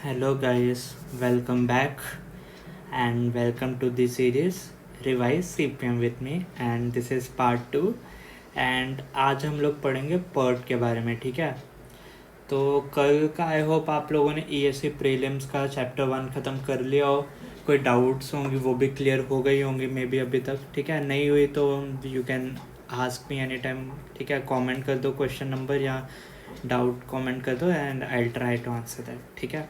Hello guys, welcome back and welcome to the series Revise CPM with me and this is part 2 and आज हम लोग पढ़ेंगे PERT के बारे में। ठीक है, तो कल का आई होप आप लोगों ने ESE प्रीलिम्स का चैप्टर 1 ख़त्म कर लिया हो। कोई डाउट्स होंगी वो भी क्लियर हो गई होंगी मे बी अभी तक। ठीक है, नहीं हुई तो you can ask me any time. ठीक है, कमेंट कर दो क्वेश्चन नंबर या डाउट कमेंट कर दो and I try to answer that. ठीक है,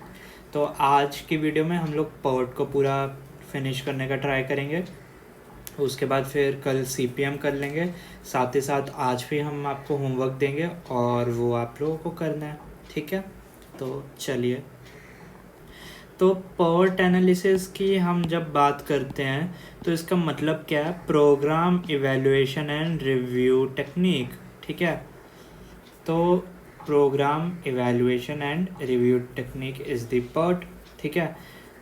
तो आज की वीडियो में हम लोग PERT को पूरा फिनिश करने का ट्राई करेंगे। उसके बाद फिर कल CPM कर लेंगे, साथ ही साथ आज भी हम आपको होमवर्क देंगे और वो आप लोगों को करना है। ठीक है, तो चलिए। तो PERT एनालिसिस की हम जब बात करते हैं तो इसका मतलब क्या है? Programme evaluation and review technique. ठीक है, तो programme evaluation and review technique is the PERT। ठीक है,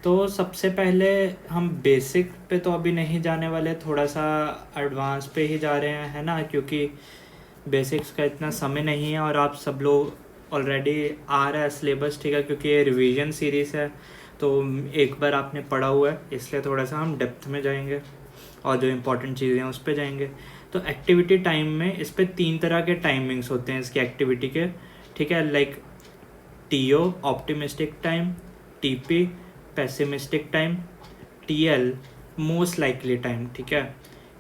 तो सबसे पहले हम बेसिक पे तो अभी नहीं जाने वाले, थोड़ा सा एडवांस पे ही जा रहे हैं, है ना, क्योंकि बेसिक्स का इतना समय नहीं है और आप सब लोग ऑलरेडी आ रहा है सिलेबस। ठीक है, क्योंकि ये रिवीजन सीरीज़ है तो एक बार आपने पढ़ा हुआ है, इसलिए थोड़ा सा हम डेप्थ में जाएंगे और जो इम्पोर्टेंट चीज़ें हैं उस पर जाएंगे। तो एक्टिविटी टाइम में इस पर 3 तरह के टाइमिंग्स होते हैं इसकी एक्टिविटी के। ठीक है, like TO optimistic time, TP pessimistic time, TL most likely time. ठीक है,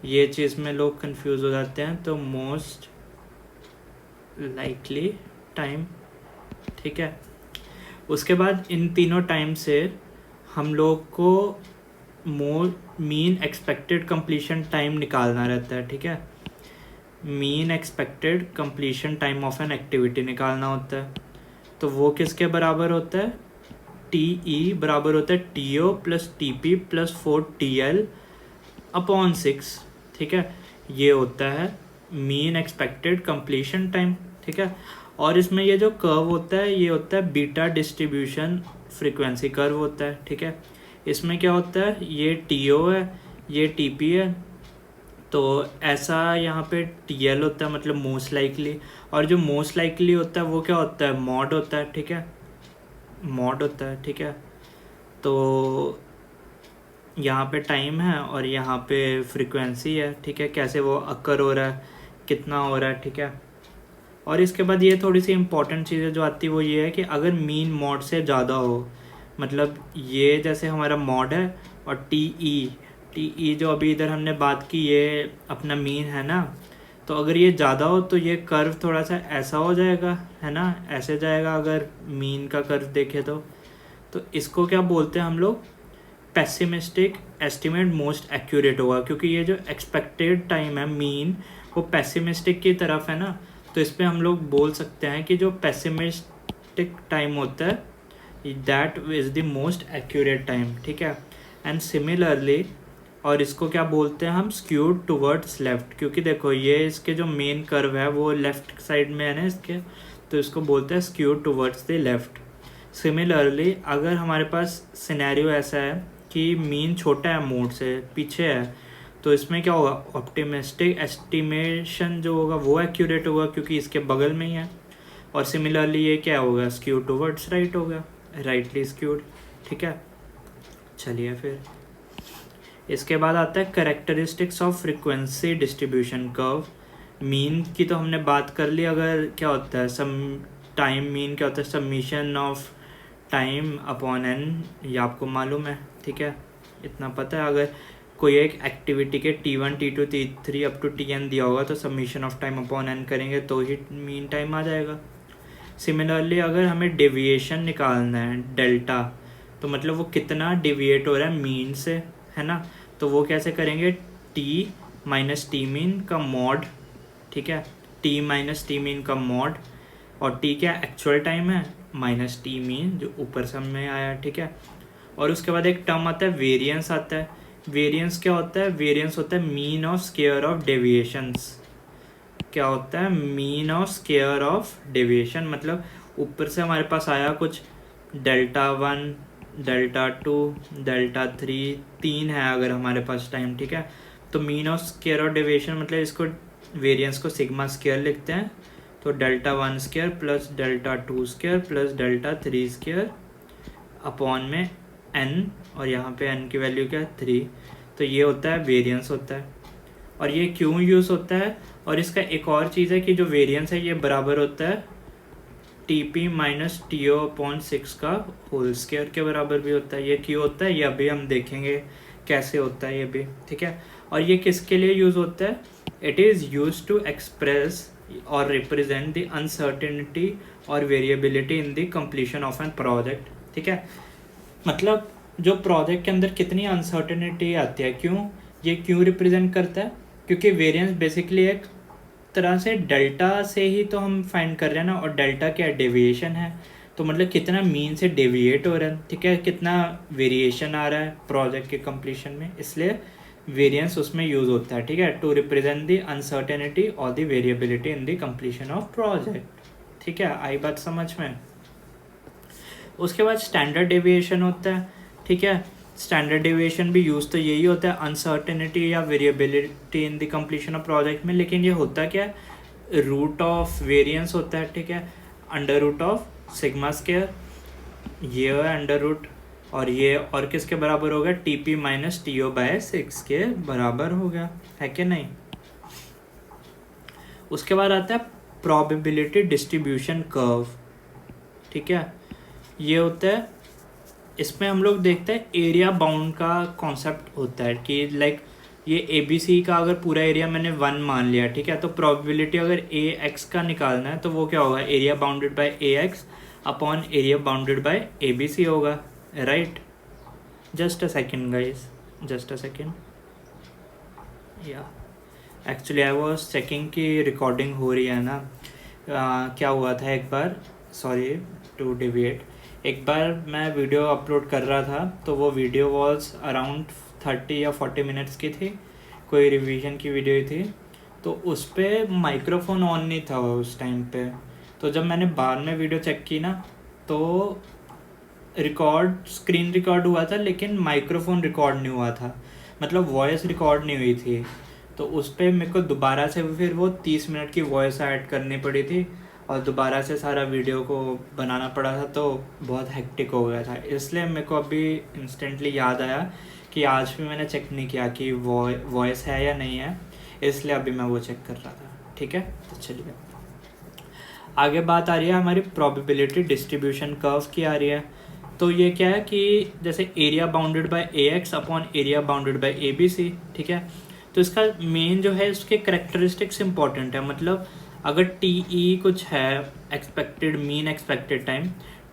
ये चीज़ में लोग कंफ्यूज हो जाते हैं, तो मोस्ट लाइकली टाइम। ठीक है, उसके बाद इन तीनों टाइम से हम लोग को मीन एक्सपेक्टेड कंप्लीशन टाइम निकालना रहता है। ठीक है, mean expected completion time of an activity निकालना होता है। तो वो किसके बराबर होता है? TE बराबर होता है TO plus TP plus 4TL upon 6। ठीक है, ये होता है मीन एक्सपेक्टेड कंप्लीशन टाइम। ठीक है, और इसमें ये जो कर्व होता है ये होता है बीटा डिस्ट्रीब्यूशन फ्रीक्वेंसी कर्व होता है। ठीक है, इसमें क्या होता है, ये TO है, ये TP है, तो ऐसा यहाँ पे TL होता है मतलब मोस्ट लाइकली, और जो मोस्ट लाइकली होता है वो क्या होता है? मॉड होता है। ठीक है, मॉड होता है। ठीक है, तो यहाँ पे टाइम है और यहाँ पे फ्रीक्वेंसी है। ठीक है, कैसे वो अकर हो रहा है, कितना हो रहा है। ठीक है, और इसके बाद ये थोड़ी सी इम्पोर्टेंट चीज़ें जो आती है वो ये है कि अगर मीन मॉड से ज़्यादा हो, मतलब ये जैसे हमारा मॉड है और TE जो अभी इधर हमने बात की ये अपना मीन है ना, तो अगर ये ज़्यादा हो तो ये कर्व थोड़ा सा ऐसा हो जाएगा, है ना, ऐसे जाएगा अगर मीन का कर्व देखें तो इसको क्या बोलते हैं हम लोग? पेसिमिस्टिक एस्टिमेट मोस्ट एक्यूरेट होगा, क्योंकि ये जो एक्सपेक्टेड टाइम है मीन वो पेसिमिस्टिक की तरफ है ना, तो इस पर हम लोग बोल सकते हैं कि जो पेसिमिस्टिक टाइम होता है that is the most accurate time. ठीक है, एंड सिमिलरली, और इसको क्या बोलते हैं हम? स्क्यूड टुवर्ड्स लेफ्ट, क्योंकि देखो ये इसके जो मेन कर्व है वो लेफ्ट साइड में है ना इसके, तो इसको बोलते हैं skewed towards the left. Similarly अगर हमारे पास सिनेरियो ऐसा है कि मीन छोटा है मोड से पीछे है, तो इसमें क्या होगा? ऑप्टिमिस्टिक एस्टिमेशन जो होगा वो एक्यूरेट होगा क्योंकि इसके बगल में ही है, और सिमिलरली ये क्या होगा? स्क्यूड टुवर्ड्स राइट होगा, राइटली स्क्यूड। ठीक है, चलिए फिर इसके बाद आता है characteristics of frequency distribution curve. Mean की तो हमने बात कर ली। अगर क्या होता है सम टाइम मीन क्या होता है? Submission of time upon n, ये आपको मालूम है। ठीक है, इतना पता है। अगर कोई एक एक्टिविटी के T1 T2 T3 up to Tn दिया होगा तो submission of time upon n करेंगे तो ही मीन टाइम आ जाएगा। सिमिलरली अगर हमें डेविएशन निकालना है डेल्टा, तो मतलब वो कितना डिविएट हो रहा है मीन से, है ना, तो वो कैसे करेंगे? T माइनस टी मीन का मॉड। ठीक है, T माइनस टी मीन का मॉड, और T क्या एक्चुअल टाइम है माइनस टी मीन जो ऊपर सब में आया। ठीक है, और उसके बाद एक टर्म आता है वेरिएंस आता है। वेरिएंस क्या होता है? वेरिएंस होता है mean of square of deviations. क्या होता है? Mean of square of deviation, मतलब ऊपर से हमारे पास आया कुछ Δ1 Δ2 Δ3, 3 है अगर हमारे पास टाइम। ठीक है, तो mean of square of deviation मतलब इसको वेरिएंस को सिग्मा स्क्वायर लिखते हैं, तो Δ1 square plus Δ2 square plus Δ3 square upon में n, और यहाँ पे n की वैल्यू क्या है 3। तो ये होता है वेरिएंस होता है। और ये क्यों यूज़ होता है, और इसका एक और चीज़ है कि जो वेरिएंस है ये बराबर होता है TP माइनस TO अपॉन 6 का होल स्क्वायर के बराबर भी होता है। ये क्यों होता है ये अभी हम देखेंगे कैसे होता है ये भी, ठीक है। और ये किसके लिए यूज़ होता है, it is use to express और रिप्रेजेंट द अनसर्टेनिटी और variability in the completion of an project, ठीक है। मतलब जो प्रोजेक्ट के अंदर कितनी अनसर्टेनिटी आती है, क्यों रिप्रेजेंट करता है, क्योंकि वेरिएंस बेसिकली एक तरह से डेल्टा से ही तो हम फाइंड कर रहे हैं ना, और डेल्टा क्या डेविएशन है, तो मतलब कितना मीन से डेविएट हो रहा है, ठीक है, कितना वेरिएशन आ रहा है प्रोजेक्ट के कंप्लीशन में, इसलिए वेरिएंस उसमें यूज़ होता है, ठीक है, टू रिप्रेजेंट द अनसर्टेनिटी और the variability in the completion of project, ठीक है। आई बात समझ में। उसके बाद स्टैंडर्ड डेविएशन होता है, ठीक है। स्टैंडर्ड डेविएशन भी यूज़ तो यही होता है अनसर्टेनिटी या variability in the completion of project में, लेकिन ये होता क्या है, रूट ऑफ वेरिएंस होता है, ठीक है, under root of sigma square, ये अंडर रूट, और ये और किसके बराबर हो गया, TP माइनस TO बाय 6 के बराबर हो गया, है कि नहीं। उसके बाद आता है प्रोबेबिलिटी डिस्ट्रीब्यूशन कर्व, ठीक है। ये होता है, इसमें हम लोग देखते हैं एरिया बाउंड का कॉन्सेप्ट होता है कि लाइक ये ABC का अगर पूरा एरिया मैंने 1 मान लिया, ठीक है, तो प्रोबेबिलिटी अगर AX का निकालना है तो वो क्या होगा, area bounded by AX upon area bounded by ABC होगा, right. Just a second guys, just a second, या एक्चुअली आई वाज चेकिंग कि रिकॉर्डिंग हो रही है ना। क्या हुआ था एक बार, सॉरी टू डिविएट, एक बार मैं वीडियो अपलोड कर रहा था तो वो वीडियो वॉज अराउंड 30 या 40 मिनट्स की थी, कोई रिवीजन की वीडियो थी, तो उस पर माइक्रोफोन ऑन नहीं था उस टाइम पे। तो जब मैंने बाद में वीडियो चेक की ना तो स्क्रीन रिकॉर्ड हुआ था लेकिन माइक्रोफोन रिकॉर्ड नहीं हुआ था, मतलब वॉइस रिकॉर्ड नहीं हुई थी। तो उस पर मेरे को दोबारा से फिर वो 30 मिनट की वॉइस ऐड करनी पड़ी थी और दोबारा से सारा वीडियो को बनाना पड़ा था, तो बहुत हेक्टिक हो गया था। इसलिए मेरे को अभी इंस्टेंटली याद आया कि आज भी मैंने चेक नहीं किया कि वॉइस है या नहीं है, इसलिए अभी मैं वो चेक कर रहा था, ठीक है। तो चलिए आगे बात आ रही है हमारी प्रोबेबिलिटी डिस्ट्रीब्यूशन कर्व की आ रही है। तो ये क्या है कि जैसे area bounded by AX upon area bounded by ABC, ठीक है। तो इसका मेन जो है उसके करेक्टरिस्टिक्स इंपॉर्टेंट है, मतलब अगर TE कुछ है expected mean expected time,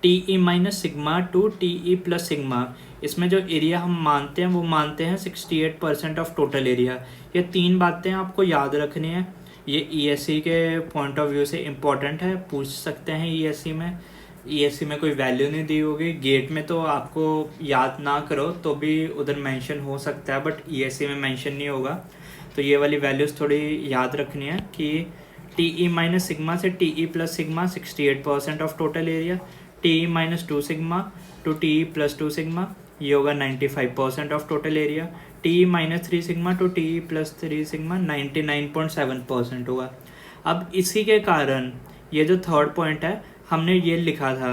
TE minus sigma two TE plus sigma, इसमें जो एरिया हम मानते हैं वो मानते हैं 68% ऑफ टोटल एरिया। ये 3 बातें आपको याद रखनी है, ये ESC के पॉइंट ऑफ व्यू से इम्पॉर्टेंट है, पूछ सकते हैं ESC में कोई वैल्यू नहीं दी होगी, गेट में तो आपको याद ना करो तो भी उधर मेंशन हो सकता है, बट ESC में मेंशन नहीं होगा। तो ये वाली वैल्यूज़ थोड़ी याद रखनी है कि TE माइनस सिग्मा से TE plus sigma 68% of total area, TE minus 2 sigma two TE plus 2 sigma ये होगा 95% of total area, TE minus 3 sigma two TE plus 3 sigma 99.7% होगा। अब इसी के कारण ये जो थर्ड पॉइंट है हमने ये लिखा था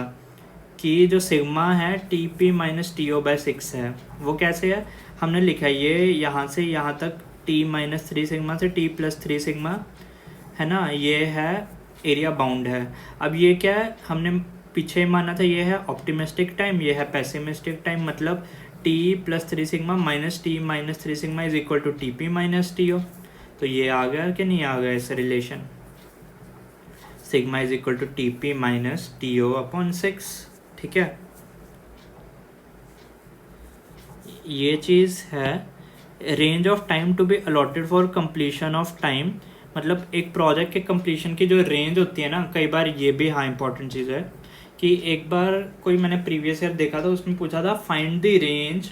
कि जो सिग्मा है TP माइनस TO बाय 6 है, वो कैसे है, हमने लिखा है ये यहाँ से यहाँ तक T माइनस 3 सिग्मा से T प्लस 3 सिग्मा है ना, ये है एरिया बाउंड है। अब ये क्या है, हमने पीछे माना था ये है ऑप्टिमिस्टिक टाइम, ये है पेसिमिस्टिक टाइम, मतलब T plus 3 sigma minus T minus 3 sigma is equal to TP minus TO। तो ये आ गया कि नहीं आ गया ऐसे relation, sigma is equal to TP minus TO upon 6, ठीक है। ये चीज़ है range of time to be allotted for completion of time, मतलब एक प्रोजेक्ट के कंप्लीशन की जो रेंज होती है ना, कई बार ये भी हाँ इंपॉर्टेंट चीज़ है कि एक बार कोई मैंने प्रीवियस ईयर देखा था, उसमें पूछा था find the range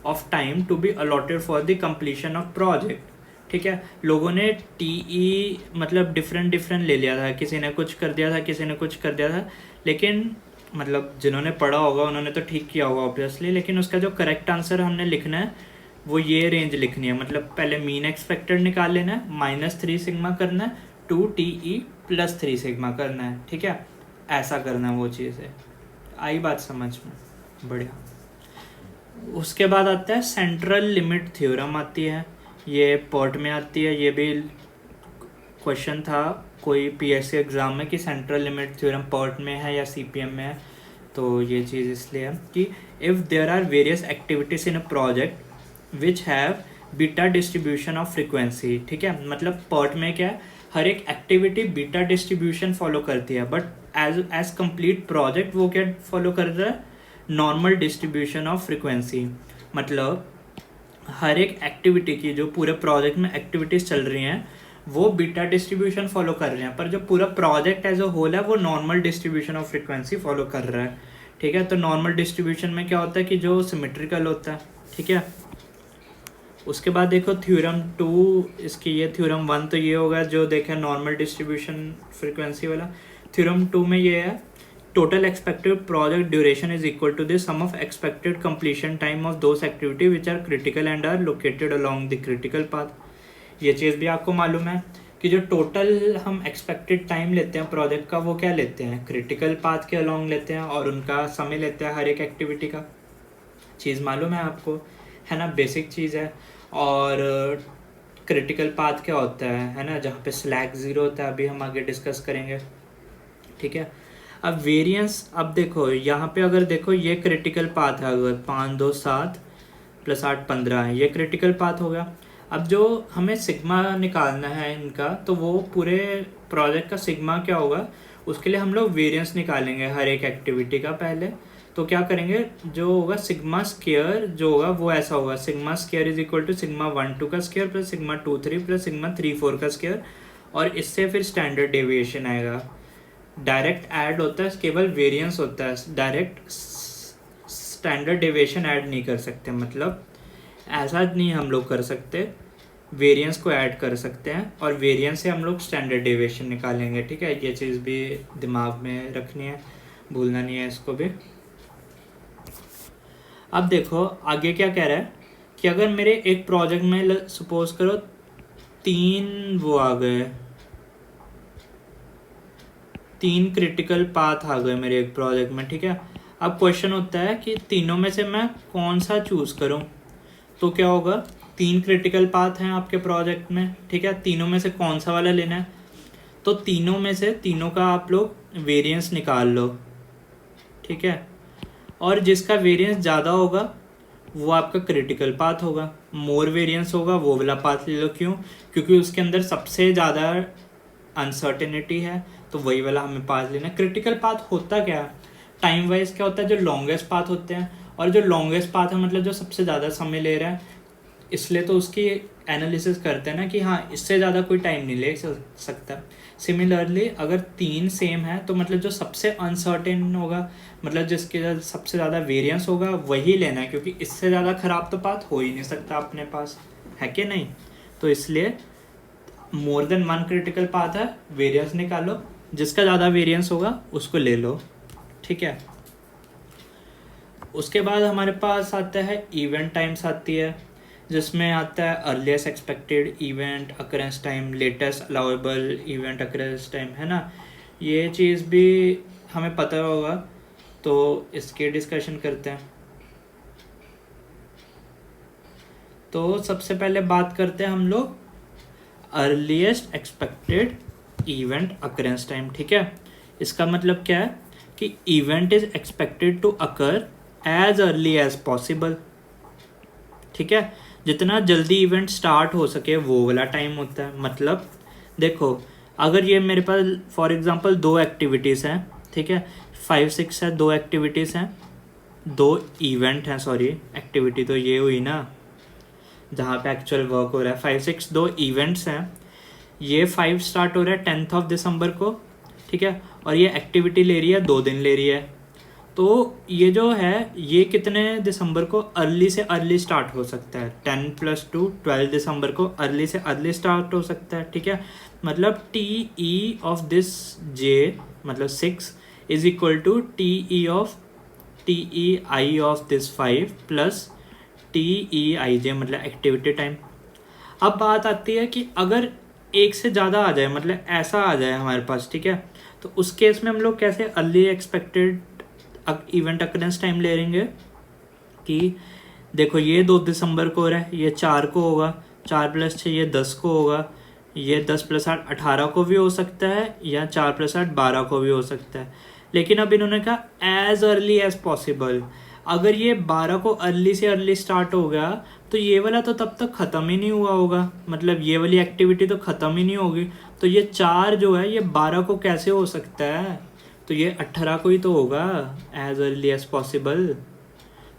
of time to be allotted for the completion of project, ठीक है। लोगों ने TE मतलब डिफरेंट ले लिया था, किसी ने कुछ कर दिया था, किसी ने कुछ कर दिया था, लेकिन मतलब जिन्होंने पढ़ा होगा उन्होंने तो ठीक किया होगा ऑब्वियसली, लेकिन उसका जो करेक्ट आंसर हमने लिखना है वो ये रेंज लिखनी है, मतलब पहले मीन एक्सपेक्टेड निकाल लेना है, -3 सिग्मा करना है टू TE प्लस 3 सिग्मा करना है, ठीक है, ऐसा करना है वो चीज़ है। आई बात समझ में, बढ़िया। उसके बाद आता है सेंट्रल लिमिट थ्योरम आती है, ये पर्ट में आती है। ये भी क्वेश्चन था कोई पीएससी एग्ज़ाम में कि सेंट्रल लिमिट थ्योरम पर्ट में है या सीपीएम में है। तो ये चीज़ इसलिए है कि if there are various activities in a project which have beta distribution of frequency, ठीक है, मतलब पर्ट में क्या है, हर एक एक्टिविटी बीटा डिस्ट्रीब्यूशन फॉलो करती है, बट एज कंप्लीट प्रोजेक्ट वो क्या फॉलो कर रहा है, नॉर्मल डिस्ट्रीब्यूशन ऑफ फ्रिक्वेंसी। मतलब हर एक एक्टिविटी की जो पूरे प्रोजेक्ट में एक्टिविटीज़ चल रही हैं वो बीटा डिस्ट्रीब्यूशन फॉलो कर रहे हैं, पर जो पूरा प्रोजेक्ट एज अ होल है वो normal distribution of frequency follow कर रहा है, ठीक है। तो नॉर्मल डिस्ट्रीब्यूशन में क्या होता है कि जो सिमेट्रिकल होता है, ठीक है। उसके बाद देखो थ्योरम 2, इसकी ये थ्योरम 1 तो ये होगा जो देखा नॉर्मल डिस्ट्रीब्यूशन फ्रिक्वेंसी वाला। थ्योरम 2 में ये है total expected project duration is equal to the sum of expected completion time of those activity which are critical and are located along the critical path. ये चीज़ भी आपको मालूम है कि जो टोटल हम एक्सपेक्टेड टाइम लेते हैं प्रोजेक्ट का वो क्या लेते हैं, क्रिटिकल पाथ के अलोंग लेते हैं और उनका समय लेते हैं हर एक एक्टिविटी का। चीज़ मालूम है आपको, है ना, बेसिक चीज़ है। और क्रिटिकल पाथ क्या होता है ना, जहाँ पे स्लैक ज़ीरो होता है, अभी हम आगे डिस्कस करेंगे, ठीक है। अब वेरिएंस, अब देखो यहाँ पे अगर देखो ये क्रिटिकल पाथ है, अगर 5 2 7 + 8 15 है, ये क्रिटिकल पाथ हो गया। अब जो हमें सिग्मा निकालना है इनका, तो वो पूरे प्रोजेक्ट का सिग्मा क्या होगा, उसके लिए हम लोग वेरिएंस निकालेंगे हर एक एक्टिविटी का पहले। तो क्या करेंगे, जो होगा सिग्मा स्क्वायर जो होगा वो ऐसा होगा, sigma square is equal to sigma 1 2 का square plus sigma 2 3 plus sigma 3 4 का स्क्वायर, और इससे फिर स्टैंडर्ड डेविएशन आएगा। डायरेक्ट ऐड होता है, केवल वेरिएंस होता है, डायरेक्ट स्टैंडर्ड डेविएशन ऐड नहीं कर सकते, मतलब ऐसा नहीं हम लोग कर सकते, वेरिएंस को ऐड कर सकते हैं और वेरिएंस से हम लोग स्टैंडर्ड डेविएशन निकालेंगे, ठीक है। ये चीज़ भी दिमाग में रखनी है, भूलना नहीं है इसको भी। अब देखो आगे क्या कह रहा है कि अगर मेरे एक प्रोजेक्ट में सपोज करो 3 वो आ गए, 3 क्रिटिकल पाथ आ गए मेरे एक प्रोजेक्ट में, ठीक है। अब क्वेश्चन होता है कि तीनों में से मैं कौन सा चूज़ करूं। तो क्या होगा, 3 क्रिटिकल पाथ हैं आपके प्रोजेक्ट में, ठीक है, तीनों में से कौन सा वाला लेना है। तो तीनों में से तीनों का आप लोग वेरिएंस निकाल लो, ठीक है, और जिसका वेरिएंस ज़्यादा होगा वो आपका क्रिटिकल पाथ होगा, मोर वेरिएंस होगा वो वाला पाथ ले लो। क्यों, क्योंकि उसके अंदर सबसे ज़्यादा अनसर्टेनिटी है, तो वही वाला हमें पाथ लेना। क्रिटिकल पाथ होता क्या है, टाइम वाइज क्या होता है, जो लॉन्गेस्ट पाथ होते हैं, और जो लॉन्गेस्ट पाथ है मतलब जो सबसे ज़्यादा समय ले रहा है, इसलिए तो उसकी एनालिसिस करते हैं ना कि हाँ इससे ज़्यादा कोई टाइम नहीं ले सकता। सिमिलरली अगर 3 सेम है तो मतलब जो सबसे अनसर्टेन होगा, मतलब जिसके सबसे ज़्यादा वेरिएंस होगा वही लेना है, क्योंकि इससे ज़्यादा ख़राब तो पाथ हो ही नहीं सकता अपने पास, है कि नहीं। तो इसलिए मोर देन 1 क्रिटिकल पाथ है, वेरिएंस निकालो, जिसका ज़्यादा वेरिएंस होगा उसको ले लो, ठीक है। उसके बाद हमारे पास आता है इवेंट टाइम्स आती है, जिसमें आता है earliest expected event occurrence time, latest allowable event occurrence time, है ना। ये चीज़ भी हमें पता होगा, तो इसके डिस्कशन करते हैं। तो सबसे पहले बात करते हैं हम लोग earliest expected event occurrence time, ठीक है। इसका मतलब क्या है कि event is expected to occur as early as possible, ठीक है। जितना जल्दी इवेंट स्टार्ट हो सके वो वाला टाइम होता है। मतलब देखो अगर ये मेरे पास फॉर एग्जांपल 2 एक्टिविटीज़ हैं, ठीक है, 5 6 है, 2 एक्टिविटीज़ हैं, 2 इवेंट हैं, सॉरी एक्टिविटी तो ये हुई ना जहाँ पे एक्चुअल वर्क हो रहा है, 5 6 2 इवेंट्स हैं। ये 5 स्टार्ट हो रहा है 10th दिसंबर को, ठीक है, और ये एक्टिविटी ले रही है 2 दिन ले रही है। तो ये जो है ये कितने दिसंबर को अर्ली से अर्ली स्टार्ट हो सकता है, 10 + 2 12 दिसंबर को अर्ली से अर्ली स्टार्ट हो सकता है, ठीक है। मतलब TE ऑफ दिस J मतलब 6 is equal to TEI of this 5 plus TEIJ मतलब एक्टिविटी टाइम। अब बात आती है कि अगर एक से ज़्यादा आ जाए, मतलब ऐसा आ जाए हमारे पास, ठीक है, तो उस केस में हम लोग कैसे early expected event occurrence time ले लेंगे कि देखो ये 2 दिसंबर को हो रहा है, ये 4 को होगा, 4 + 6 ये 10 को होगा, ये 10 + 8 18 को भी हो सकता है, या 4 + 8 12 को भी हो सकता है। लेकिन अब इन्होंने कहा एज अर्ली एज पॉसिबल। अगर ये 12 को अर्ली से अर्ली स्टार्ट हो गया तो ये वाला तो तब तक ख़त्म ही नहीं हुआ होगा, मतलब ये वाली एक्टिविटी तो ख़त्म ही नहीं होगी। तो ये 4 जो है ये 12 को कैसे हो सकता है, तो ये 18 को ही तो होगा, एज अर्ली एज पॉसिबल।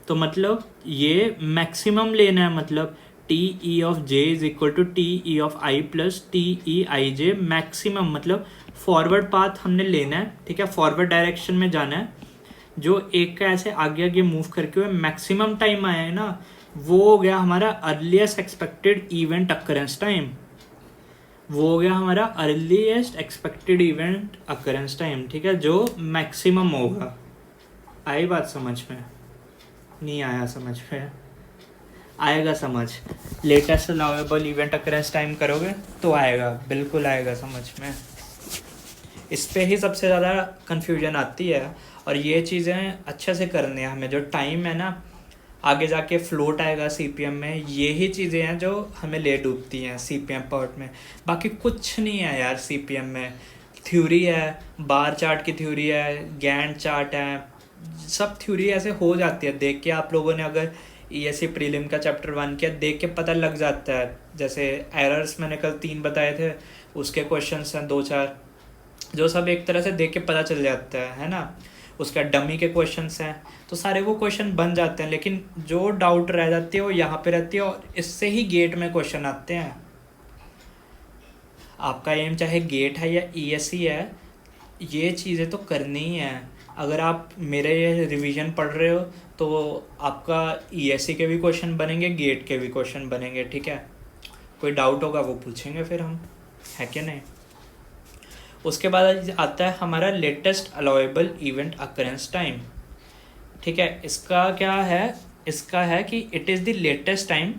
तो मतलब ये मैक्सिमम लेना है, मतलब TE of J is equal to TE of I plus TEIJ maximum, मतलब फॉरवर्ड पाथ हमने लेना है, ठीक है, फॉरवर्ड डायरेक्शन में जाना है। जो एक का ऐसे आगे आगे मूव करके हुए मैक्सिमम टाइम आया है ना, वो हो गया हमारा earliest expected event occurrence time, वो हो गया हमारा earliest expected event occurrence time, ठीक है, जो मैक्सिमम होगा। आई बात समझ में? नहीं आया समझ में? आएगा समझ। Latest allowable event occurrence time करोगे तो आएगा, बिल्कुल आएगा समझ में। इस पे ही सबसे ज़्यादा कन्फ्यूजन आती है, और ये चीज़ें अच्छे से करनी है हमें। जो टाइम है ना, आगे जाके फ्लोट आएगा CPM में, यही चीज़ें हैं जो हमें ले डूबती हैं CPM पार्ट में। बाकी कुछ नहीं है यार CPM में। थ्योरी है, बार चार्ट की थ्योरी है, गैंट चार्ट है, सब थ्योरी ऐसे हो जाती है। देख के आप लोगों ने अगर ESE प्रीलिम का चैप्टर 1 किया, देख के पता लग जाता है। जैसे एरर्स मैंने कल 3 बताए थे, उसके क्वेश्चंस हैं 2-4, जो सब एक तरह से देख के पता चल जाता है ना। उसका डमी के क्वेश्चंस हैं, तो सारे वो क्वेश्चन बन जाते हैं। लेकिन जो डाउट रह जाती है वो यहाँ पे रहती है, और इससे ही गेट में क्वेश्चन आते हैं। आपका एम चाहे गेट है या ESE है, ये चीज़ें तो करनी ही है। अगर आप मेरे ये रिवीजन पढ़ रहे हो तो आपका ESE के भी क्वेश्चन बनेंगे, गेट के भी क्वेश्चन बनेंगे, ठीक है। कोई डाउट होगा वो पूछेंगे फिर हम, है क्या नहीं। उसके बाद आता है हमारा latest allowable event occurrence time, ठीक है। इसका क्या है, इसका है कि it is the latest time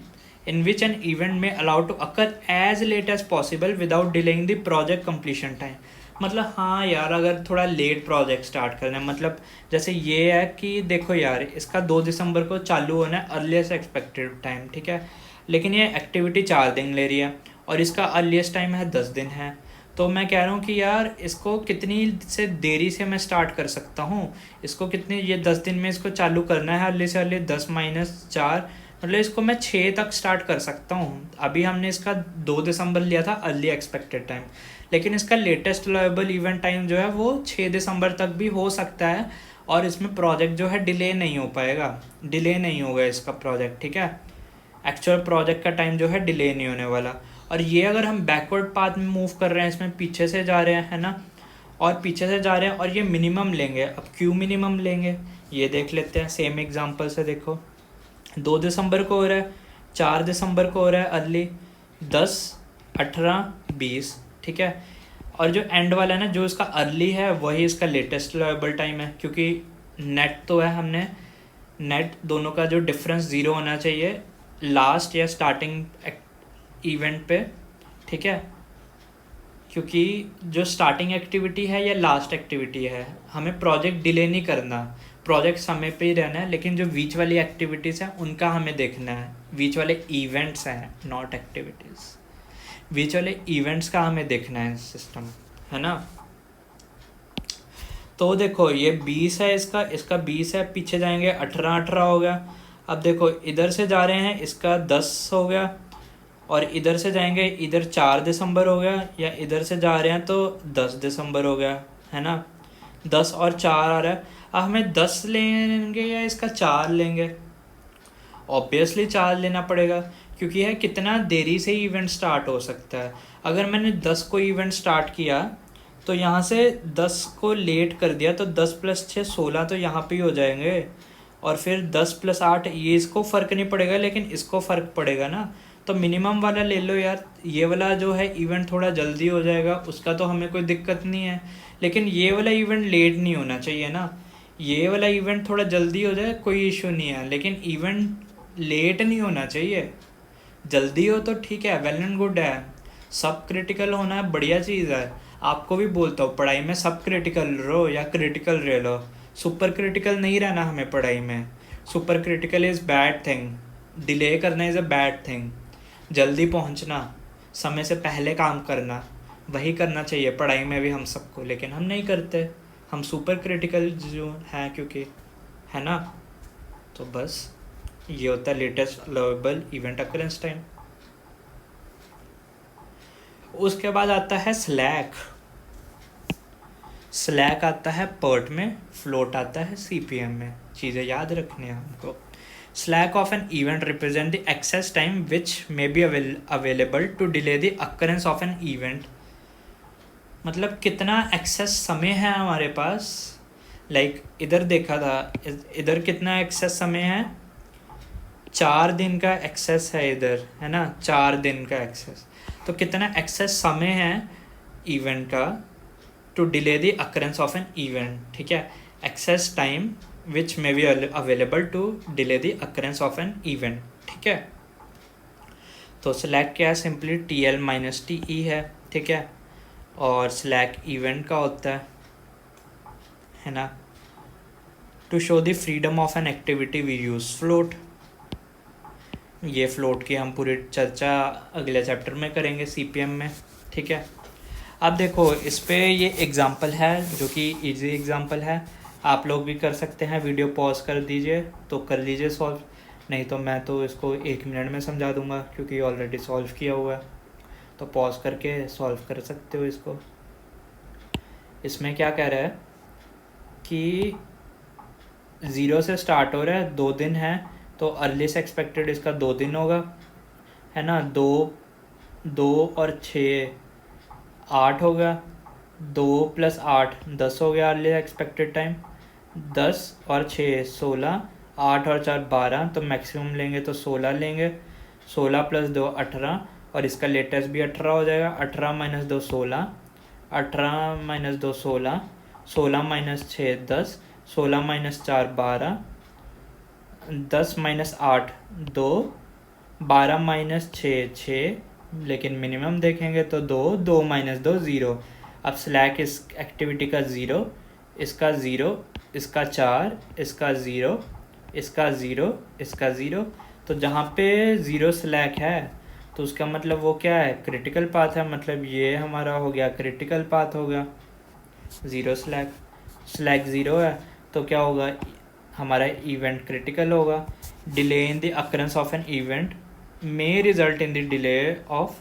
in which an event में allowed to occur as late as possible without delaying the project completion time. मतलब हाँ यार, अगर थोड़ा लेट प्रोजेक्ट स्टार्ट करना है, मतलब जैसे ये है कि देखो यार, इसका 2 दिसंबर को चालू होना है अर्लीस्ट एक्सपेक्टेड टाइम, ठीक है, लेकिन ये एक्टिविटी 4 दिन ले रही है और इसका अर्लीस्ट टाइम है 10 दिन है। तो मैं कह रहा हूँ कि यार इसको कितनी से देरी से मैं स्टार्ट कर सकता हूँ, इसको कितनी, ये 10 दिन में इसको चालू करना है अर्ली से अर्ली, 10 - 4, मतलब इसको मैं 6 तक स्टार्ट कर सकता हूँ। अभी हमने इसका 2 दिसंबर लिया था अर्ली एक्सपेक्टेड टाइम, लेकिन इसका लेटेस्ट अलाउेबल इवेंट टाइम जो है वो 6 दिसंबर तक भी हो सकता है, और इसमें प्रोजेक्ट जो है डिले नहीं हो पाएगा, डिले नहीं होगा इसका प्रोजेक्ट, ठीक है। एक्चुअल प्रोजेक्ट का टाइम जो है डिले नहीं होने वाला। और ये अगर हम बैकवर्ड पाथ में मूव कर रहे हैं, इसमें पीछे से जा रहे हैं, है ना, और पीछे से जा रहे हैं, और ये मिनिमम लेंगे। अब क्यों मिनिमम लेंगे ये देख लेते हैं सेम एग्जांपल से। देखो 2 दिसंबर को हो रहा है, 4 दिसंबर को हो रहा है अर्ली, 10, 18, 20, ठीक है। और जो एंड वाला है ना, जो इसका अर्ली है वही इसका लेटेस्ट अलाउेबल टाइम है, क्योंकि नेट तो है, हमने नेट दोनों का जो डिफरेंस 0 होना चाहिए लास्ट या स्टार्टिंग इवेंट पे, ठीक है। क्योंकि जो स्टार्टिंग एक्टिविटी है या लास्ट एक्टिविटी है, हमें प्रोजेक्ट डिले नहीं करना, प्रोजेक्ट समय पे ही रहना है, लेकिन जो बीच वाली एक्टिविटीज़ हैं उनका हमें देखना है। बीच वाले इवेंट्स हैं, नॉट एक्टिविटीज़, बीच वाले इवेंट्स का हमें देखना है सिस्टम, है ना। तो देखो ये 20 है, इसका 20 है, पीछे जाएंगे 18 हो गया। अब देखो इधर से जा रहे हैं, इसका 10 हो गया, और इधर से जाएंगे, इधर 4 दिसंबर हो गया, या इधर से जा रहे हैं तो 10 दिसंबर हो गया, है ना। 10 और 4 आ रहा है। अब हमें 10 लेंगे या इसका 4 लेंगे, ऑब्वियसली 4 लेना पड़ेगा, क्योंकि है कितना देरी से इवेंट स्टार्ट हो सकता है। अगर मैंने 10 को इवेंट स्टार्ट किया तो यहाँ से 10 को लेट कर दिया, तो 10 + 6 16 तो यहाँ पे ही हो जाएंगे, और फिर 10 + 8 ये इसको फ़र्क नहीं पड़ेगा, लेकिन इसको फ़र्क पड़ेगा ना। तो मिनिमम वाला ले लो यार, ये वाला जो है इवेंट थोड़ा जल्दी हो जाएगा, उसका तो हमें कोई दिक्कत नहीं है, लेकिन ये वाला इवेंट लेट नहीं होना चाहिए ना। ये वाला इवेंट थोड़ा जल्दी हो जाए कोई इशू नहीं है, लेकिन इवेंट लेट नहीं होना चाहिए। जल्दी हो तो ठीक है, वेल एंड गुड है, सब क्रिटिकल होना है बढ़िया चीज़ है। आपको भी बोलता हूँ, पढ़ाई में सब क्रिटिकल रहो या क्रिटिकल रह लो, सुपर क्रिटिकल नहीं रहना हमें पढ़ाई में। Super critical is bad thing, delay करना इज़ अ बैड थिंग। जल्दी पहुंचना, समय से पहले काम करना, वही करना चाहिए पढ़ाई में भी हम सबको, लेकिन हम नहीं करते। हम सुपर क्रिटिकल जो हैं क्योंकि, है ना। तो बस ये होता है latest allowable event occurrence time. उसके बाद आता है स्लैक। स्लैक आता है पर्ट में, फ्लोट आता है सीपीएम में। चीज़ें याद रखनी है हमको। Slack of an event represent the excess time which may be available to delay the occurrence of an event. मतलब कितना एक्सेस समय है हमारे पास। लाइक इधर देखा था, इधर कितना एक्सेस समय है, 4 दिन का एक्सेस है इधर, है ना, 4 दिन का एक्सेस। तो कितना एक्सेस समय है इवेंट का to delay the occurrence of an event, ठीक है। Excess time which may be available to delay the occurrence of an event, ठीक है। तो स्लैक क्या है, सिंपली TL माइनस TE है, ठीक है। और स्लैक इवेंट का होता है ना, to show the freedom of an activity we use float. ये फ्लोट की हम पूरी चर्चा अगले चैप्टर में करेंगे सीपीएम में, ठीक है। अब देखो इस पे ये एग्ज़ाम्पल है जो कि इजी एग्ज़ाम्पल है, आप लोग भी कर सकते हैं। वीडियो पॉज कर दीजिए तो कर लीजिए सॉल्व, नहीं तो मैं तो इसको 1 मिनट में समझा दूंगा क्योंकि ऑलरेडी सॉल्व किया हुआ है। तो पॉज करके सॉल्व कर सकते हो इसको। इसमें क्या कह रहा है कि 0 से स्टार्ट हो रहा है, 2 दिन है, तो अर्लीस्ट एक्सपेक्टेड इसका 2 दिन होगा, है ना। 2 और 6 8 होगा, 2 + 8 10 हो गया अर्लीस्ट एक्सपेक्टेड टाइम। 10 और 6 16, 8 और 4 12, तो मैक्सिमम लेंगे तो 16 लेंगे। 16 + 2 18, और इसका लेटेस्ट भी 18 हो जाएगा। 18 - 2 16, 18 - 2 16, 16 - 6 10, 16 - 4 12, 10 - 8 2, 12 - 6 6, लेकिन मिनिमम देखेंगे तो 2, 2 - 2 0। अब स्लैक इस एक्टिविटी का 0, इसका 0, इसका 4, इसका 0, इसका 0, इसका 0। तो जहाँ पे 0 स्लैक है तो उसका मतलब वो क्या है, क्रिटिकल पाथ है। मतलब ये हमारा हो गया क्रिटिकल पाथ होगा। 0 स्लैक 0 है तो क्या होगा, हमारा इवेंट क्रिटिकल होगा। Delay in the occurrence of an event may result in the delay of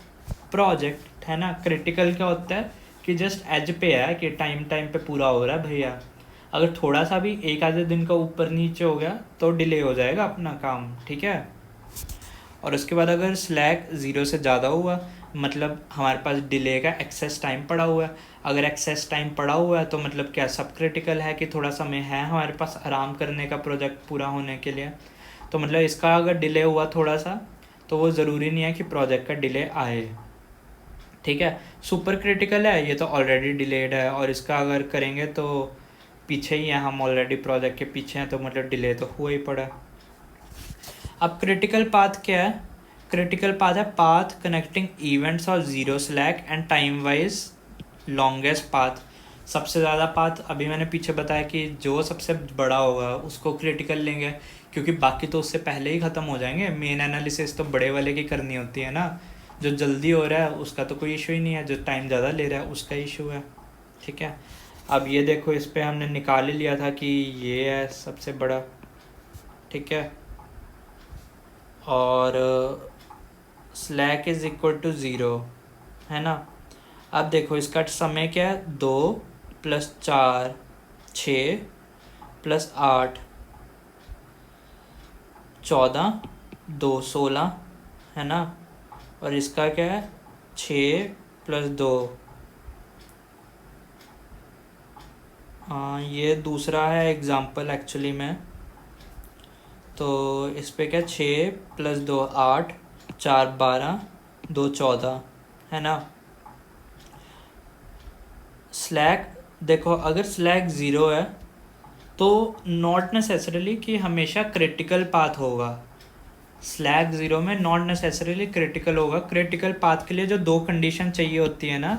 project, है ना। क्रिटिकल क्या होता है कि जस्ट एज पे है कि टाइम पे पूरा हो रहा है भैया। अगर थोड़ा सा भी 1 आधे दिन का ऊपर नीचे हो गया तो डिले हो जाएगा अपना काम, ठीक है। और उसके बाद अगर स्लैक 0 से ज़्यादा हुआ, मतलब हमारे पास डिले का एक्सेस टाइम पड़ा हुआ है। अगर एक्सेस टाइम पड़ा हुआ है तो मतलब क्या सब क्रिटिकल है कि थोड़ा समय है हमारे पास आराम करने का प्रोजेक्ट पूरा होने के लिए। तो मतलब इसका अगर डिले हुआ थोड़ा सा तो वो ज़रूरी नहीं है कि प्रोजेक्ट का डिले आए, ठीक है। सुपर क्रिटिकल है ये तो ऑलरेडी डिलेड है, और इसका अगर करेंगे तो पीछे ही हैं हम, ऑलरेडी प्रोजेक्ट के पीछे हैं, तो मतलब डिले तो हुआ ही पड़ा। अब क्रिटिकल पाथ क्या है, क्रिटिकल पाथ है पाथ कनेक्टिंग इवेंट्स और 0 slack and time wise longest path. सबसे ज़्यादा पाथ अभी मैंने पीछे बताया कि जो सबसे बड़ा होगा उसको क्रिटिकल लेंगे, क्योंकि बाकी तो उससे पहले ही ख़त्म हो जाएंगे। मेन एनालिसिस तो बड़े वाले की करनी होती है ना। जो जल्दी हो रहा है उसका तो कोई इशू ही नहीं है, जो टाइम ज़्यादा ले रहा है उसका इशू है, ठीक है। अब ये देखो इस पर हमने निकाल ही लिया था कि ये है सबसे बड़ा, ठीक है। और स्लैक इज इक्वल टू 0, है ना। अब देखो इसका समय क्या है, 2 + 4 6 + 8 14, 2 16, है ना। और इसका क्या है, 6 + 2, हाँ ये दूसरा है एग्ज़ाम्पल एक्चुअली में। तो इस पे क्या, 6 + 2 8, 4 12, 2 14, है ना। स्लैक देखो अगर स्लैक 0 है तो नॉट नेसेसरीली कि हमेशा क्रिटिकल पाथ होगा। स्लैक 0 में नॉट नेसेसरीली क्रिटिकल होगा। क्रिटिकल पाथ के लिए जो 2 कंडीशन चाहिए होती है ना,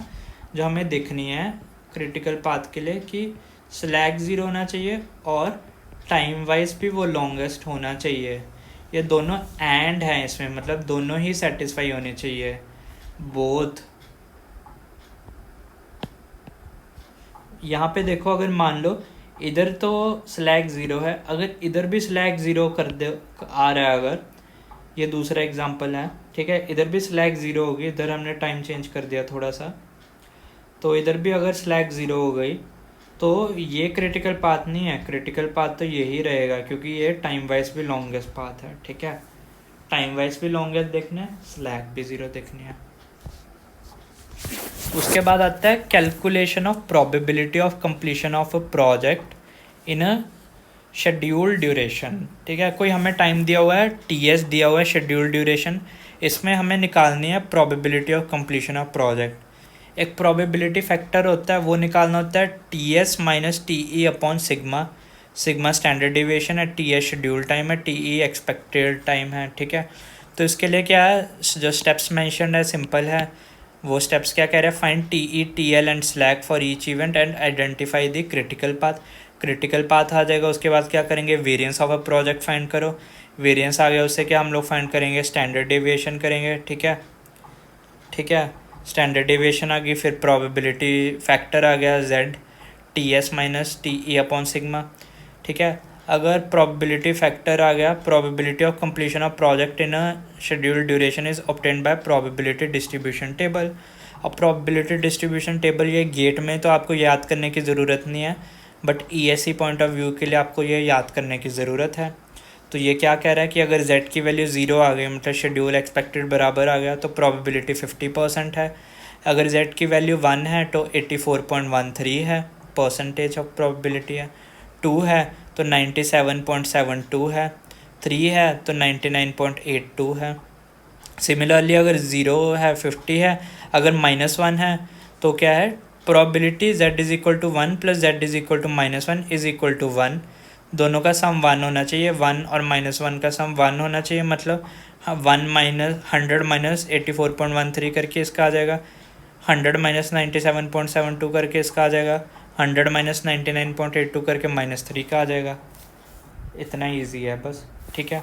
जो हमें देखनी है क्रिटिकल पाथ के लिए, कि स्लैक 0 होना चाहिए और टाइम वाइज भी वो लॉन्गेस्ट होना चाहिए। ये दोनों एंड हैं इसमें, मतलब दोनों ही सेटिस्फाई होने चाहिए, बोथ। यहाँ पे देखो, अगर मान लो इधर तो स्लैक 0 है, अगर इधर भी स्लैक 0 कर दे आ रहा है, अगर ये दूसरा एग्जांपल है, ठीक है, इधर भी स्लैक 0 होगी, इधर हमने टाइम चेंज कर दिया थोड़ा सा, तो इधर भी अगर स्लैक 0 हो गई तो ये क्रिटिकल पाथ नहीं है, क्रिटिकल पाथ तो यही रहेगा, क्योंकि ये टाइम वाइज भी लॉन्गेस्ट पाथ है, ठीक है। टाइम वाइज भी लॉन्गेस्ट देखना है, स्लैक भी 0 देखनी है। उसके बाद आता है calculation of probability of completion of a project in a schedule duration, ठीक है। कोई हमें टाइम दिया हुआ है, टीएस दिया हुआ है, शेड्यूल ड्यूरेशन, इसमें हमें निकालनी है probability of completion of project. एक प्रोबेबिलिटी फैक्टर होता है, वो निकालना होता है TS minus TE upon sigma. Sigma standard deviation है, टीएस शेड्यूल टाइम है, टीई एक्सपेक्टेड टाइम है, ठीक है। तो इसके लिए क्या है, जो स्टेप्स मेंशन्ड है सिंपल है। वो स्टेप्स क्या कह रहे हैं, find TE TL and slack for each event and identify the critical path. Critical path आ जाएगा, उसके बाद क्या करेंगे, variance of a project find करो। वेरिएंस आ गया, उससे क्या हम लोग फाइंड करेंगे, स्टैंडर्ड डेविएशन करेंगे, ठीक है, ठीक है। स्टैंडर्ड डेविएशन आ गई, फिर प्रोबेबिलिटी फैक्टर आ गया Z, T S minus T E upon sigma, ठीक है। अगर प्रोबेबिलिटी फैक्टर आ गया, probability of completion of project in a schedule duration is obtained by probability distribution table. अब प्रोबेबिलिटी डिस्ट्रीब्यूशन टेबल ये gate में तो आपको याद करने की ज़रूरत नहीं है, but ESC point of view के लिए आपको ये याद करने की ज़रूरत है। तो ये क्या कह रहा है कि अगर z की वैल्यू 0 आ गई, मतलब शेड्यूल एक्सपेक्टेड बराबर आ गया, तो प्रोबेबिलिटी 50% है। अगर z की वैल्यू 1 है तो 84.13 है, परसेंटेज ऑफ प्रोबेबिलिटी है। 2 है तो 97.72 है। 3 है तो 99.82 है। सिमिलरली अगर 0 है 50 है, अगर -1 है तो क्या है, probability z is equal to 1 plus z is equal to -1 is equal to 1। दोनों का सम 1 होना चाहिए, 1 और -1 का सम 1 होना चाहिए, मतलब 1 माइनस 100 माइनस 84.13 करके इसका आ जाएगा, 100 माइनस 97.72 करके इसका आ जाएगा, 100 माइनस 99.82 करके -3 का आ जाएगा। इतना ईजी है बस, ठीक है।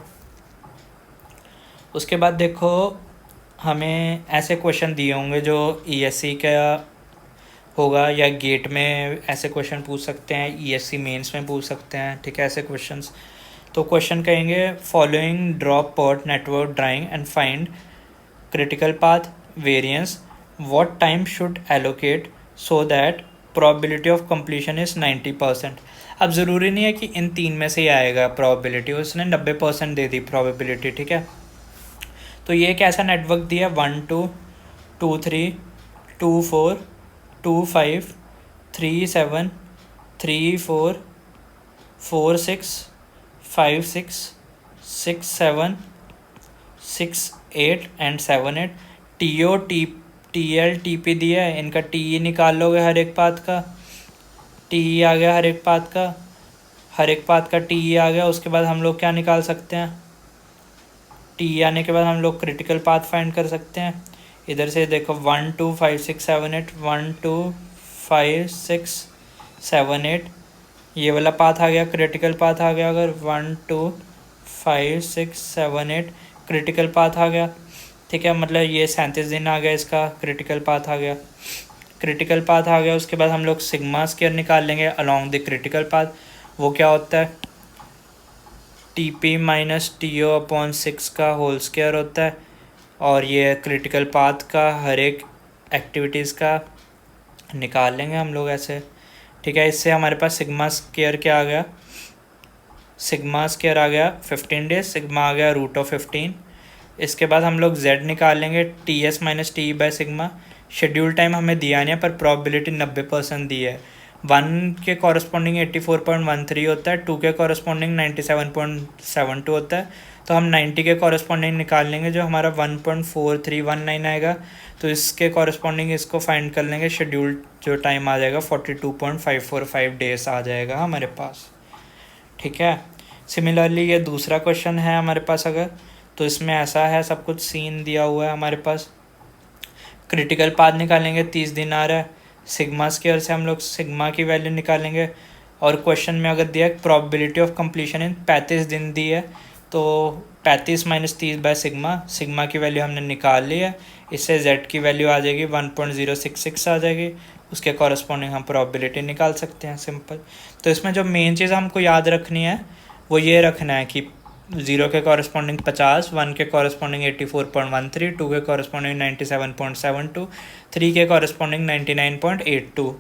उसके बाद देखो, हमें ऐसे क्वेश्चन दिए होंगे जो ईएससी का होगा, या गेट में ऐसे क्वेश्चन पूछ सकते हैं, ईएससी मेंस में पूछ सकते हैं, ठीक है, ऐसे क्वेश्चंस। तो क्वेश्चन कहेंगे, following drop pot network drawing and find critical path variance, what time should allocate so that probability of completion is 90%। अब ज़रूरी नहीं है कि इन तीन में से ही आएगा प्रोबेबिलिटी, उसने 90% दे दी प्रोबेबिलिटी, ठीक है। तो ये एक ऐसा नेटवर्क दिया, 1 2 2 3 2 4 2 5 3 7 3 4 4 6 5 6 6 7 6 8 एंड 7 8। टीओ टीएल टीपी दिया है, इनका टीई निकाल लोगे हर एक पाथ का, टीई आ गया हर एक पाथ का, हर एक पाथ का टीई आ गया। उसके बाद हम लोग क्या निकाल सकते हैं, टीई आने के बाद हम लोग क्रिटिकल पाथ फाइंड कर सकते हैं। इधर से देखो 1 2 5 6 7 8, 1 2 5 6 7 8, ये वाला पाथ आ गया, क्रिटिकल पाथ आ गया। अगर 1 2 5 6 7 8 क्रिटिकल पाथ आ गया, ठीक है, मतलब ये 37 दिन आ गया, इसका क्रिटिकल पाथ आ गया, क्रिटिकल पाथ आ गया। उसके बाद हम लोग सिग्मा स्क्वायर निकाल लेंगे अलॉन्ग द क्रिटिकल पाथ। वो क्या होता है, टीपी माइनस टीओ अपॉन 6 का होल स्क्वायर होता है, और ये क्रिटिकल पाथ का हर एक एक्टिविटीज़ का निकाल लेंगे हम लोग ऐसे, ठीक है। इससे हमारे पास सिग्मा स्क्वायर क्या आ गया, सिग्मा स्क्वायर आ गया 15 डेज, सिग्मा आ गया √15। इसके बाद हम लोग z निकाल लेंगे, T S minus T by sigma. Schedule time हमें दिया नहीं है, पर प्रोबेबिलिटी 90% दी है। 1 के कॉरस्पॉन्डिंग 84.13 होता है, 2 के कॉरस्पॉन्डिंग 97.72 होता है, तो हम 90 के कॉरस्पॉन्डिंग निकाल लेंगे, जो हमारा 1.4319 आएगा। तो इसके कॉरस्पॉन्डिंग इसको फाइंड कर लेंगे, शेड्यूल जो टाइम आ जाएगा 42.545 डेज आ जाएगा हमारे पास, ठीक है। सिमिलरली ये दूसरा क्वेश्चन है हमारे पास, अगर तो इसमें ऐसा है, सब कुछ सीन दिया हुआ है हमारे पास। क्रिटिकल पाथ निकालेंगे, 30 दिन आ रहा है, सिग्मा स्क्वायर से हम लोग सिग्मा की वैल्यू निकालेंगे, और क्वेश्चन में अगर दिया प्रोबेबिलिटी ऑफ कंप्लीशन इन 35 दिन दी है, तो 35 माइनस 30/सिग्मा, सिग्मा की वैल्यू हमने निकाल ली है, इससे z की वैल्यू आ जाएगी 1.066 आ जाएगी, उसके कॉरस्पॉन्डिंग हम प्रोबेबिलिटी निकाल सकते हैं, सिंपल। तो इसमें जो मेन चीज़ हमको याद रखनी है वो ये रखना है कि 0 के कॉरस्पॉन्डिंग 50, 1 के कॉरस्पॉन्डिंग 84.13, 2 के कॉरस्पॉन्डिंग 97.72, 3 के कॉरस्पॉन्डिंग 99.82,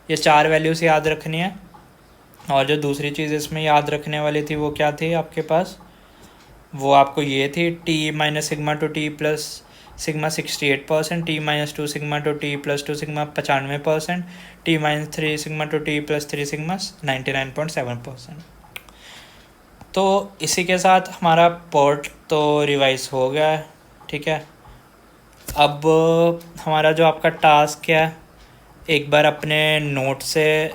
ये 4 वैल्यूज़ याद रखनी है। और जो दूसरी चीज़ इसमें याद रखने वाली थी वो क्या थी आपके पास, वो आपको ये थी t minus sigma two T plus sigma 68%, t minus 2 sigma two T plus 2 sigma 95%, t minus 3 sigma two T plus 3 sigma 99.7%। तो इसी के साथ हमारा पार्ट तो रिवाइज हो गया है, ठीक है। अब हमारा जो आपका टास्क है, एक बार अपने नोट से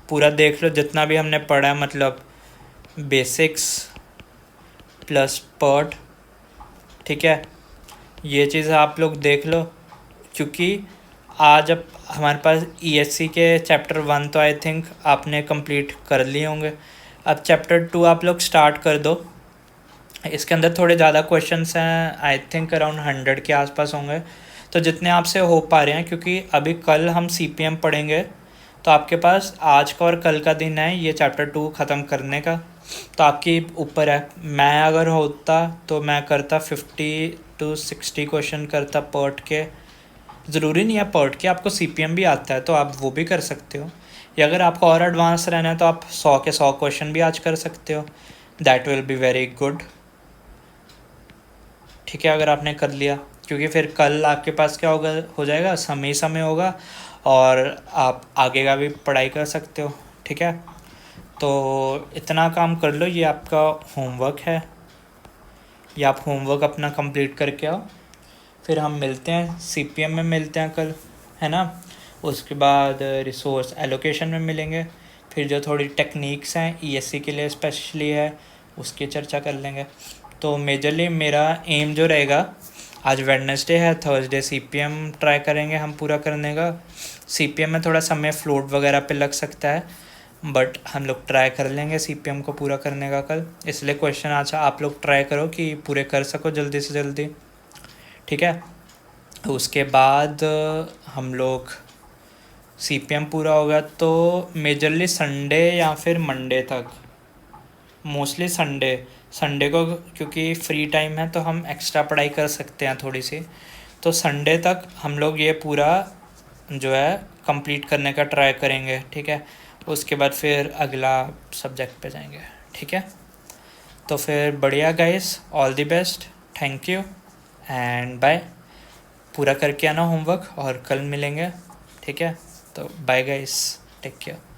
पूरा देख लो जितना भी हमने पढ़ा है, मतलब बेसिक्स प्लस पार्ट, ठीक है। ये चीज़ आप लोग देख लो, क्योंकि आज अब हमारे पास ESC के चैप्टर 1 तो आई थिंक आपने कंप्लीट कर लिए होंगे। अब चैप्टर 2 आप लोग स्टार्ट कर दो। इसके अंदर थोड़े ज़्यादा क्वेश्चंस हैं, आई थिंक अराउंड 100 के आसपास होंगे, तो जितने आपसे हो पा रहे हैं, क्योंकि अभी कल हम CPM पढ़ेंगे, तो आपके पास आज का और कल का दिन है ये चैप्टर 2 ख़त्म करने का, तो आपके ऊपर है। मैं अगर होता तो मैं करता 50 to 60 क्वेश्चन करता पर्ट के, ज़रूरी नहीं है पर्ट के, आपको CPM भी आता है तो आप वो भी कर सकते हो, या अगर आपको और एडवांस रहना है तो आप 100 के 100 क्वेश्चन भी आज कर सकते हो, that will be very good, ठीक है, अगर आपने कर लिया। क्योंकि फिर कल आपके पास क्या होगा, हो जाएगा समय समय होगा, और आप आगे का भी पढ़ाई कर सकते हो, ठीक है। तो इतना काम कर लो, ये आपका होमवर्क है, ये आप होमवर्क अपना कंप्लीट करके आओ, फिर हम मिलते हैं CPM में, मिलते हैं कल, है ना। उसके बाद रिसोर्स एलोकेशन में मिलेंगे, फिर जो थोड़ी टेक्निक्स हैं ESC के लिए स्पेशली है उसकी चर्चा कर लेंगे। तो मेजरली मेरा एम जो रहेगा, आज वेडनेसडे है, थर्सडे CPM ट्राई करेंगे हम पूरा करने का। CPM में थोड़ा समय फ्लोट वगैरह पे लग सकता है, बट हम लोग ट्राई कर लेंगे CPM को पूरा करने का कल, इसलिए क्वेश्चन अच्छा आप लोग ट्राई करो कि पूरे कर सको जल्दी से जल्दी, ठीक है। उसके बाद हम लोग CPM पूरा होगा तो मेजरली संडे या फिर मंडे तक, मोस्टली संडे को क्योंकि फ्री टाइम है तो हम एक्स्ट्रा पढ़ाई कर सकते हैं थोड़ी सी, तो संडे तक हम लोग ये पूरा जो है कंप्लीट करने का ट्राई करेंगे, ठीक है। उसके बाद फिर अगला सब्जेक्ट पे जाएंगे, ठीक है। तो फिर बढ़िया guys, all the best, thank you and bye. पूरा करके आना होमवर्क और कल मिलेंगे, ठीक है। तो बाय गाइस, टेक केयर।